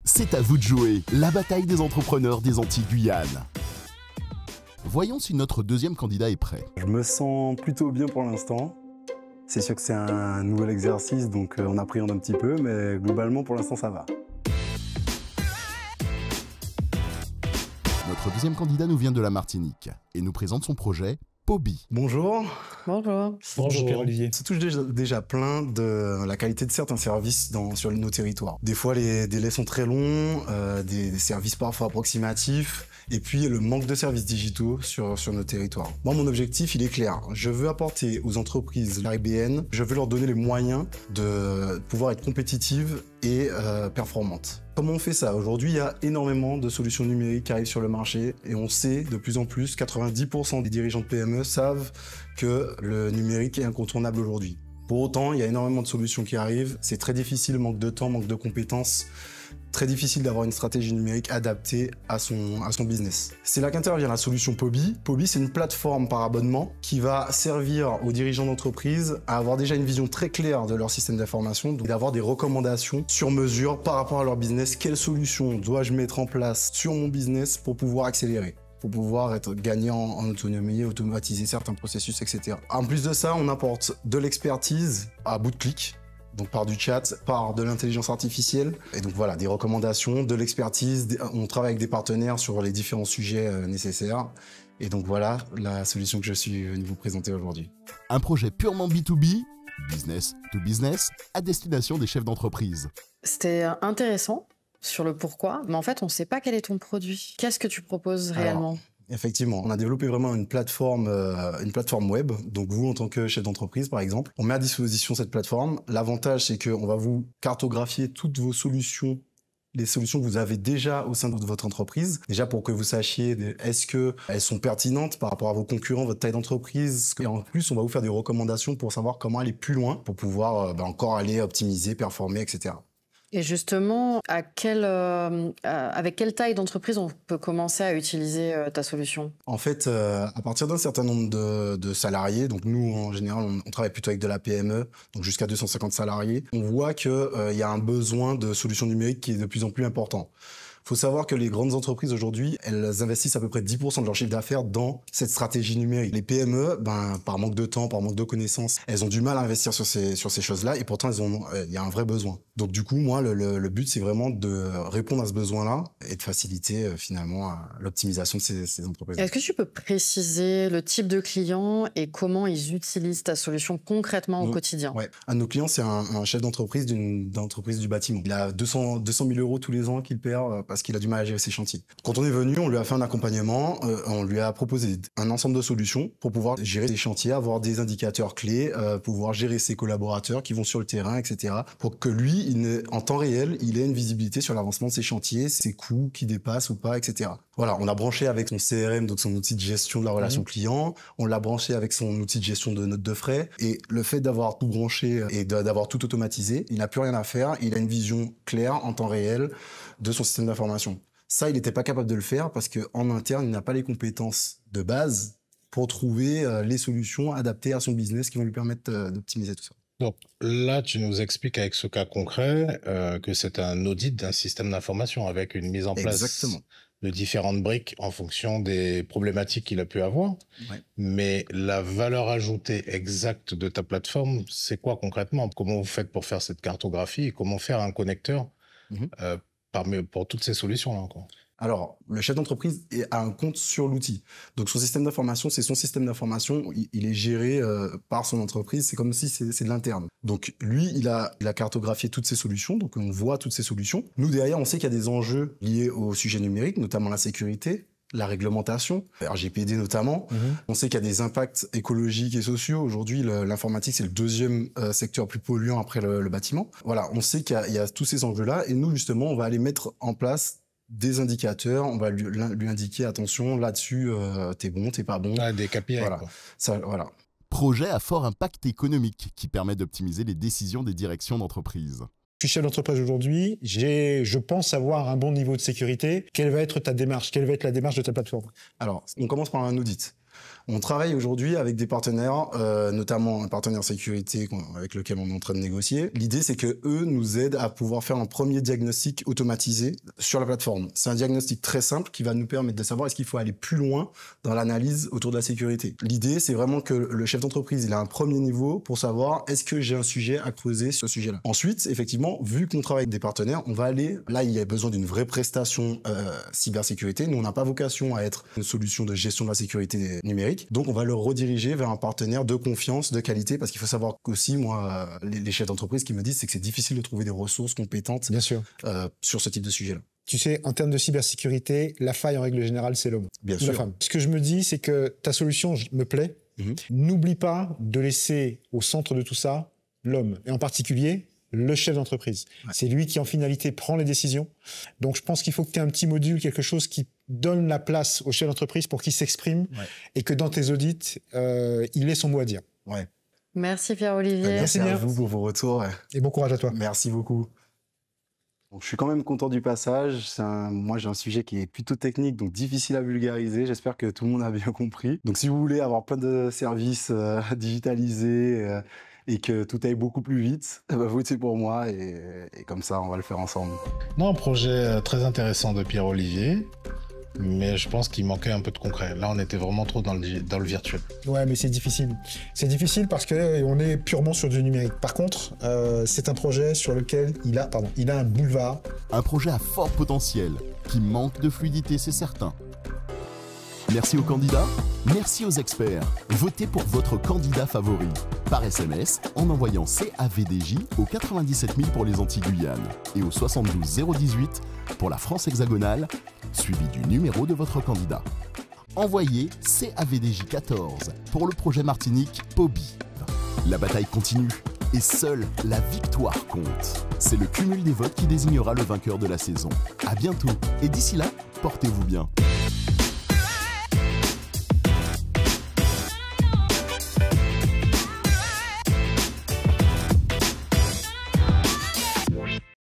C'est à vous de jouer, la bataille des entrepreneurs des Antilles-Guyane. Voyons si notre deuxième candidat est prêt. Je me sens plutôt bien pour l'instant. C'est sûr que c'est un nouvel exercice, donc on appréhende un petit peu, mais globalement pour l'instant ça va. Notre deuxième candidat nous vient de la Martinique et nous présente son projet Pobi. Bonjour. Bonjour. Bonjour Pierre-Olivier. Ça touche déjà plein de la qualité de certains services sur nos territoires. Des fois les délais sont très longs, des services parfois approximatifs, et puis le manque de services digitaux sur nos territoires. Moi, mon objectif, il est clair. Je veux apporter aux entreprises caribéennes, je veux leur donner les moyens de pouvoir être compétitives et performantes. Comment on fait ça? Aujourd'hui, il y a énormément de solutions numériques qui arrivent sur le marché et on sait de plus en plus, 90% des dirigeants de PME savent que le numérique est incontournable aujourd'hui. Pour autant, il y a énormément de solutions qui arrivent. C'est très difficile, manque de temps, manque de compétences. Très difficile d'avoir une stratégie numérique adaptée à son business. C'est là qu'intervient la solution Pobi. Pobi, c'est une plateforme par abonnement qui va servir aux dirigeants d'entreprise à avoir déjà une vision très claire de leur système d'information, donc d'avoir des recommandations sur mesure par rapport à leur business. Quelle solution dois-je mettre en place sur mon business pour pouvoir accélérer, pour pouvoir être gagnant en autonomie, automatiser certains processus, etc. En plus de ça, on apporte de l'expertise à bout de clic. Donc par du chat, par de l'intelligence artificielle. Et donc voilà, des recommandations, de l'expertise. On travaille avec des partenaires sur les différents sujets nécessaires. Et donc voilà la solution que je suis venu vous présenter aujourd'hui. Un projet purement B2B, business to business, à destination des chefs d'entreprise. C'était intéressant sur le pourquoi, mais en fait, on ne sait pas quel est ton produit. Qu'est-ce que tu proposes réellement? Effectivement, on a développé vraiment une plateforme web. Donc vous, en tant que chef d'entreprise, par exemple, on met à disposition cette plateforme. L'avantage, c'est qu'on va vous cartographier toutes vos solutions, les solutions que vous avez déjà au sein de votre entreprise. Déjà pour que vous sachiez, est-ce qu'elles sont pertinentes par rapport à vos concurrents, votre taille d'entreprise. Et en plus, on va vous faire des recommandations pour savoir comment aller plus loin, pour pouvoir encore aller optimiser, performer, etc. Et justement, avec quelle taille d'entreprise on peut commencer à utiliser ta solution? En fait, à partir d'un certain nombre de salariés, donc nous, en général, on travaille plutôt avec de la PME, donc jusqu'à 250 salariés, on voit qu'il y a un besoin de solutions numériques qui est de plus en plus important. Il faut savoir que les grandes entreprises aujourd'hui, elles investissent à peu près 10% de leur chiffre d'affaires dans cette stratégie numérique. Les PME, par manque de temps, par manque de connaissances, elles ont du mal à investir sur ces choses-là et pourtant il y a un vrai besoin. Donc du coup, moi, le but, c'est vraiment de répondre à ce besoin-là et de faciliter finalement l'optimisation de ces entreprises. Est-ce que tu peux préciser le type de client et comment ils utilisent ta solution concrètement au quotidien? Ouais. Un de nos clients, c'est un chef d'entreprise d'entreprise du bâtiment. Il a 200 000 euros tous les ans qu'il perd parce qu'il a du mal à gérer ses chantiers. Quand on est venu, on lui a fait un accompagnement, on lui a proposé un ensemble de solutions pour pouvoir gérer ses chantiers, avoir des indicateurs clés, pouvoir gérer ses collaborateurs qui vont sur le terrain, etc. Pour que lui, en temps réel, il ait une visibilité sur l'avancement de ses chantiers, ses coûts qui dépassent ou pas, etc. Voilà, on a branché avec son CRM, donc son outil de gestion de la relation client, on l'a branché avec son outil de gestion de notes de frais, et le fait d'avoir tout branché et d'avoir tout automatisé, il n'a plus rien à faire, il a une vision claire en temps réel de son système d'information. Ça, il n'était pas capable de le faire parce qu'en interne, il n'a pas les compétences de base pour trouver les solutions adaptées à son business qui vont lui permettre d'optimiser tout ça. Donc là, tu nous expliques avec ce cas concret que c'est un audit d'un système d'information avec une mise en place de différentes briques en fonction des problématiques qu'il a pu avoir. Ouais. Mais la valeur ajoutée exacte de ta plateforme, c'est quoi concrètement? Comment vous faites pour faire cette cartographie et comment faire un connecteur pour toutes ces solutions-là encore? Alors, le chef d'entreprise a un compte sur l'outil. Donc, son système d'information, c'est son système d'information. Il est géré par son entreprise. C'est comme si c'est de l'interne. Donc, lui, il a cartographié toutes ces solutions. Donc, on voit toutes ces solutions. Nous, derrière, on sait qu'il y a des enjeux liés au sujet numérique, notamment la sécurité, la réglementation, RGPD notamment. On sait qu'il y a des impacts écologiques et sociaux. Aujourd'hui, l'informatique, c'est le deuxième secteur plus polluant après le bâtiment. Voilà, on sait qu'il y a tous ces enjeux-là. Et nous, justement, on va aller mettre en place des indicateurs, on va lui indiquer, attention, là-dessus, t'es bon, t'es pas bon. Ah, des KPI, voilà. Quoi. Ça, voilà. Projet à fort impact économique qui permet d'optimiser les décisions des directions d'entreprise. Je suis chef d'entreprise aujourd'hui, je pense avoir un bon niveau de sécurité. Quelle va être ta démarche? Quelle va être la démarche de ta plateforme? Alors, on commence par un audit. On travaille aujourd'hui avec des partenaires, notamment un partenaire sécurité avec lequel on est en train de négocier. L'idée, c'est que eux nous aident à pouvoir faire un premier diagnostic automatisé sur la plateforme. C'est un diagnostic très simple qui va nous permettre de savoir est-ce qu'il faut aller plus loin dans l'analyse autour de la sécurité. L'idée, c'est vraiment que le chef d'entreprise, il a un premier niveau pour savoir est-ce que j'ai un sujet à creuser sur ce sujet-là. Ensuite, effectivement, vu qu'on travaille avec des partenaires, on va aller, là, il y a besoin d'une vraie prestation cybersécurité. Nous, on n'a pas vocation à être une solution de gestion de la sécurité numérique. Donc, on va le rediriger vers un partenaire de confiance, de qualité, parce qu'il faut savoir qu'aussi, moi, les chefs d'entreprise qui me disent, c'est que c'est difficile de trouver des ressources compétentes Bien sûr. Sur ce type de sujet-là. Tu sais, en termes de cybersécurité, la faille, en règle générale, c'est l'homme. Bien ou sûr. la femme. Ce que je me dis, c'est que ta solution me plaît. N'oublie pas de laisser au centre de tout ça l'homme, et en particulier le chef d'entreprise. Ouais. C'est lui qui, en finalité, prend les décisions. Donc, je pense qu'il faut que tu aies un petit module, quelque chose qui donne la place au chef d'entreprise pour qu'il s'exprime et que dans tes audits, il ait son mot à dire. Ouais. Merci Pierre-Olivier. Merci à vous pour vos retours. Et bon courage à toi. Merci beaucoup. Donc, je suis quand même content du passage. Moi, j'ai un sujet qui est plutôt technique, donc difficile à vulgariser. J'espère que tout le monde a bien compris. Donc, si vous voulez avoir plein de services digitalisés et que tout aille beaucoup plus vite, votez pour moi et comme ça, on va le faire ensemble. Non, un projet très intéressant de Pierre-Olivier. Mais je pense qu'il manquait un peu de concret. Là, on était vraiment trop dans le virtuel. Ouais, mais c'est difficile. C'est difficile parce qu'on est purement sur du numérique. Par contre, c'est un projet sur lequel il a un boulevard. Un projet à fort potentiel, qui manque de fluidité, c'est certain. Merci aux candidats, merci aux experts. Votez pour votre candidat favori. Par SMS, en envoyant CAVDJ au 97 000 pour les Antilles-Guyane et au 72 018 pour la France hexagonale, suivi du numéro de votre candidat. Envoyez CAVDJ 14 pour le projet Martinique POBI. La bataille continue et seule la victoire compte. C'est le cumul des votes qui désignera le vainqueur de la saison. À bientôt et d'ici là, portez-vous bien.